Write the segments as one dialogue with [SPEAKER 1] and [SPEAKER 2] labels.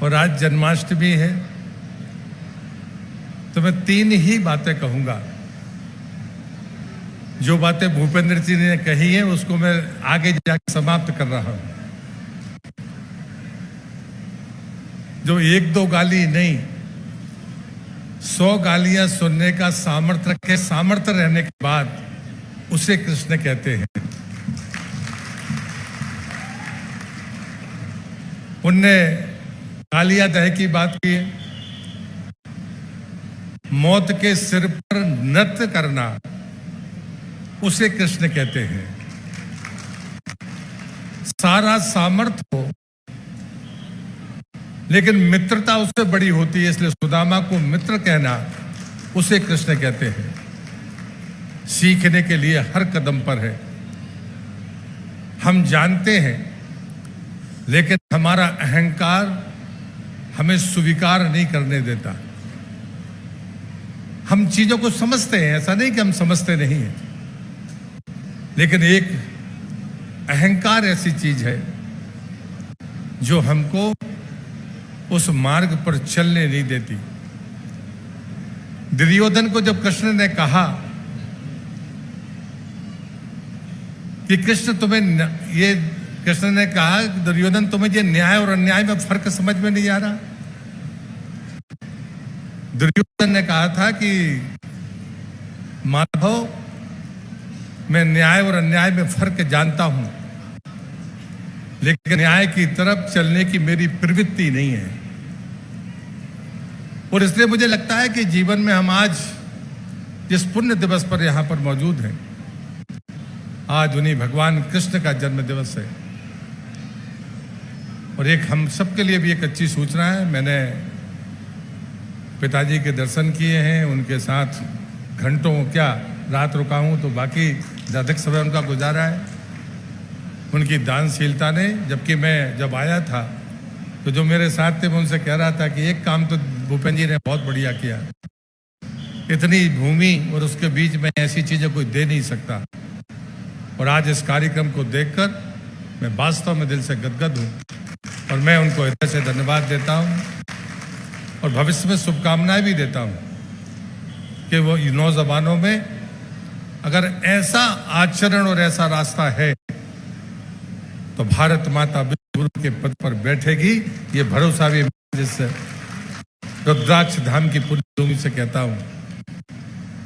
[SPEAKER 1] और आज जन्माष्टमी है, तो मैं 3 ही बातें कहूंगा। जो बातें भूपेंद्र जी ने कही है उसको मैं आगे जाकर समाप्त कर रहा हूं। जो 1-2 गाली नहीं, 100 गालियां सुनने का सामर्थ्य रखे, सामर्थ्य रहने के बाद उसे कृष्ण कहते हैं। उनने कालिया दह की बात की, मौत के सिर पर नृत्य करना, उसे कृष्ण कहते हैं। सारा सामर्थ्य हो लेकिन मित्रता उससे बड़ी होती है, इसलिए सुदामा को मित्र कहना, उसे कृष्ण कहते हैं। सीखने के लिए हर कदम पर है। हम जानते हैं लेकिन हमारा अहंकार हमें स्वीकार नहीं करने देता। हम चीजों को समझते हैं, ऐसा नहीं कि हम समझते नहीं हैं, लेकिन एक अहंकार ऐसी चीज है जो हमको उस मार्ग पर चलने नहीं देती। दुर्योधन को जब कृष्ण ने कहा कि कृष्ण ने कहा दुर्योधन, तुम्हें ये न्याय और अन्याय में फर्क समझ में नहीं आ रहा। दुर्योधन ने कहा था कि माधव, मैं न्याय और अन्याय में फर्क जानता हूं, लेकिन न्याय की तरफ चलने की मेरी प्रवृत्ति नहीं है। और इसलिए मुझे लगता है कि जीवन में हम आज जिस पुण्य दिवस पर यहां पर मौजूद हैं, आज उन्हीं भगवान कृष्ण का जन्म दिवस है। और एक हम सबके लिए भी एक अच्छी सूचना है। मैंने पिताजी के दर्शन किए हैं, उनके साथ घंटों क्या रात रुका हूं, तो बाकी अधिक समय उनका गुजारा है। उनकी दानशीलता ने, जबकि मैं जब आया था तो जो मेरे साथ थे मैं उनसे कह रहा था कि एक काम तो भूपेंद्र जी ने बहुत बढ़िया किया, इतनी भूमि और उसके बीच में ऐसी चीजें कोई दे नहीं सकता। और आज इस कार्यक्रम को देखकर मैं वास्तव में दिल से गदगद हूं और मैं उनको हृदय से धन्यवाद देता हूं और भविष्य में शुभकामनाएं भी देता हूं कि वो नौजवानों में अगर ऐसा आचरण और ऐसा रास्ता है तो भारत माता गुरु के पद पर बैठेगी। ये भरोसा भी जिससे रुद्राक्ष धाम की पूरी भूमि से कहता हूं।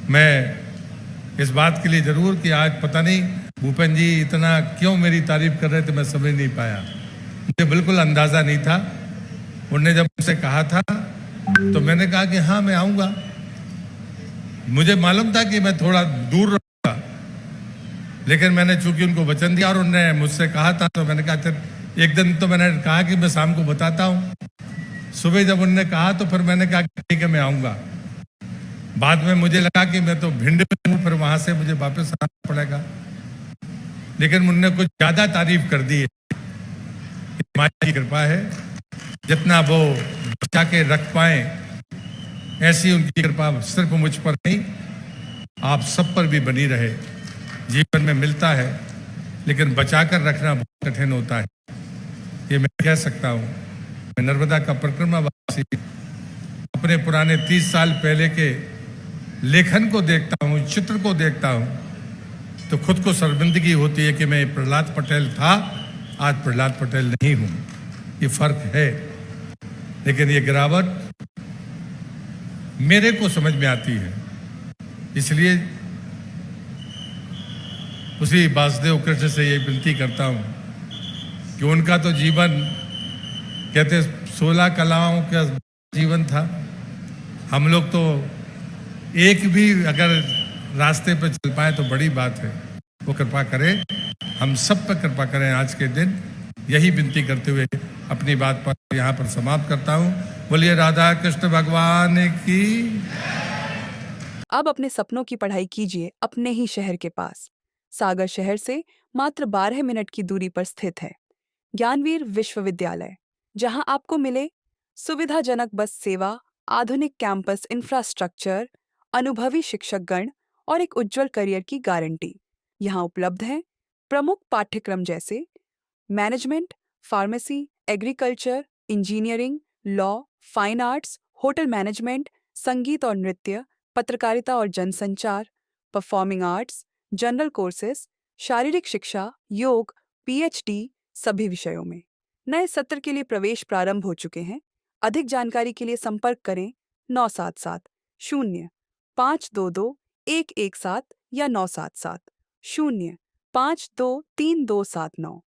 [SPEAKER 1] मैं इस बात के लिए जरूर कि आज पता नहीं भूपेंद्र जी इतना क्यों मेरी तारीफ कर रहे थे, मैं समझ नहीं पाया। मुझे बिल्कुल अंदाजा नहीं था। उन्होंने जब मुझसे कहा था तो मैंने कहा कि हाँ मैं आऊंगा। मुझे मालूम था कि मैं थोड़ा दूर रहूंगा, लेकिन मैंने चूंकि उनको वचन दिया और उन्होंने मुझसे कहा था तो मैंने कहा एक दिन तो मैंने कहा कि मैं शाम को बताता हूं। सुबह जब उन्होंने कहा तो फिर मैंने कहा ठीक है मैं आऊंगा। बाद में मुझे लगा कि मैं तो भिंड में हूं, फिर वहां से मुझे वापस आना पड़ेगा, लेकिन उन्होंने कुछ ज्यादा तारीफ कर दी है। माँ की कृपा है, जितना वो बचा के रख पाए ऐसी उनकी कृपा सिर्फ मुझ पर नहीं आप सब पर भी बनी रहे। जीवन में मिलता है लेकिन बचाकर रखना बहुत कठिन होता है, ये मैं कह सकता हूं। मैं नर्मदा का परिक्रमावासी अपने पुराने 30 साल पहले के लेखन को देखता हूं, चित्र को देखता हूं, तो खुद को शर्मिंदगी होती है कि मैं प्रहलाद पटेल था, आज प्रहलाद पटेल नहीं हूं। ये फर्क है, लेकिन ये गिरावट मेरे को समझ में आती है। इसलिए उसी वासुदेव कृष्ण से ये विनती करता हूं कि उनका तो जीवन कहते 16 कलाओं का जीवन था। हम लोग तो एक भी अगर रास्ते पर चल पाए तो बड़ी बात है। वो कृपा करें, हम सब पर कृपा करें आज के दिन। यही विनती करते हुए अपनी बात पर यहाँ पर समाप्त करता हूँ। बोलिए राधा कृष्ण भगवान की।
[SPEAKER 2] अब अपने सपनों की पढ़ाई कीजिए अपने ही शहर के पास। सागर शहर से मात्र 12 मिनट की दूरी पर स्थित है ज्ञानवीर विश्वविद्यालय, जहां आपको मिले सुविधाजनक बस सेवा, आधुनिक कैंपस इंफ्रास्ट्रक्चर, अनुभवी शिक्षकगण और एक उज्जवल करियर की गारंटी। यहाँ उपलब्ध हैं प्रमुख पाठ्यक्रम जैसे management, pharmacy, agriculture, engineering, law, fine arts, hotel management, संगीत और नृत्य, पत्रकारिता और जनसंचार, परफॉर्मिंग आर्ट्स, जनरल कोर्सेज, शारीरिक शिक्षा, योग, पीएचडी, सभी विषयों में। नए सत्र के लिए प्रवेश प्रारंभ हो चुके हैं। अधिक जानकारी के लिए संपर्क करें 977-0-522-117 या 977-0-523-279।